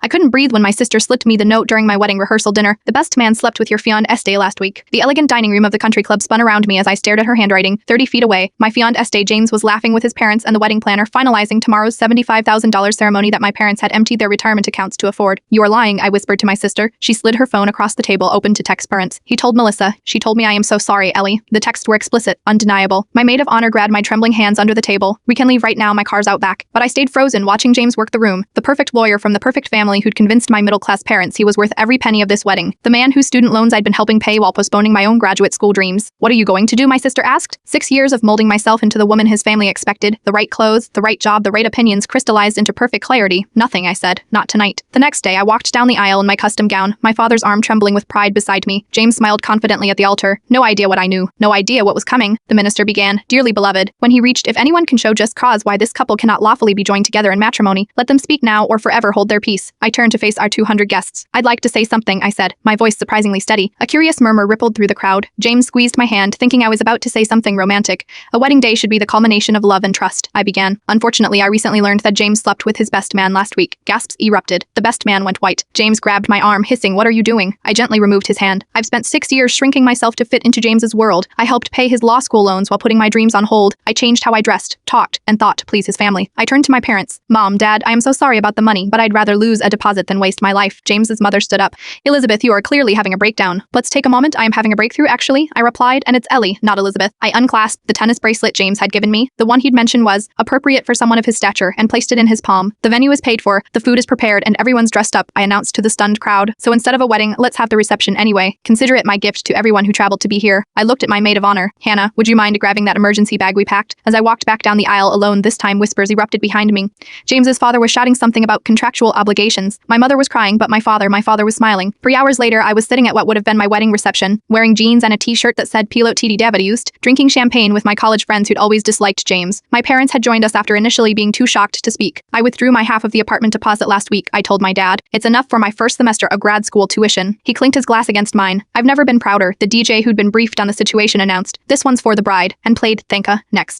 I couldn't breathe when my sister slipped me the note during my wedding rehearsal dinner. The best man slept with your fiancé last week. The elegant dining room of the country club spun around me as I stared at her handwriting. 30 feet away, my fiancé James was laughing with his parents and the wedding planner finalizing tomorrow's $75,000 ceremony that my parents had emptied their retirement accounts to afford. You are lying, I whispered to my sister. She slid her phone across the table open to text parents. He told Melissa. She told me I am so sorry, Ellie. The texts were explicit, undeniable. My maid of honor grabbed my trembling hands under the table. We can leave right now, my car's out back. But I stayed frozen watching James work the room. The perfect lawyer from the perfect family who'd convinced my middle-class parents he was worth every penny of this wedding. The man whose student loans I'd been helping pay while postponing my own graduate school dreams. What are you going to do, my sister asked? 6 years of molding myself into the woman his family expected. The right clothes, the right job, the right opinions crystallized into perfect clarity. Nothing, I said. Not tonight. The next day, I walked down the aisle in my custom gown, my father's arm trembling with pride beside me. James smiled confidently at the altar. No idea what I knew. No idea what was coming. The minister began. Dearly beloved. When he reached, if anyone can show just cause why this couple cannot lawfully be joined together in matrimony, let them speak now or forever hold their peace. I turned to face our 200 guests. I'd like to say something, I said, my voice surprisingly steady. A curious murmur rippled through the crowd. James squeezed my hand, thinking I was about to say something romantic. A wedding day should be the culmination of love and trust, I began. Unfortunately, I recently learned that James slept with his best man last week. Gasps erupted. The best man went white. James grabbed my arm, hissing, what are you doing? I gently removed his hand. I've spent 6 years shrinking myself to fit into James's world. I helped pay his law school loans while putting my dreams on hold. I changed how I dressed, talked, and thought to please his family. I turned to my parents. Mom, Dad, I am so sorry about the money, but I'd rather lose a deposit than waste my life. James's mother stood up. Elizabeth, you are clearly having a breakdown. Let's take a moment. I am having a breakthrough, actually, I replied, and it's Ellie, not Elizabeth. I unclasped the tennis bracelet James had given me. The one he'd mentioned was appropriate for someone of his stature, and placed it in his palm. The venue is paid for, the food is prepared, and everyone's dressed up, I announced to the stunned crowd. So instead of a wedding, let's have the reception anyway. Consider it my gift to everyone who traveled to be here. I looked at my maid of honor. Hannah, would you mind grabbing that emergency bag we packed? As I walked back down the aisle alone, this time whispers erupted behind me. James's father was shouting something about contractual obligations. My mother was crying, but my father was smiling. 3 hours later, I was sitting at what would have been my wedding reception, wearing jeans and a t-shirt that said Pilot TD Davadiust, drinking champagne with my college friends who'd always disliked James. My parents had joined us after initially being too shocked to speak. I withdrew my half of the apartment deposit last week, I told my dad. It's enough for my first semester of grad school tuition. He clinked his glass against mine. I've never been prouder, the DJ who'd been briefed on the situation announced. This one's for the bride, and played Thanka next.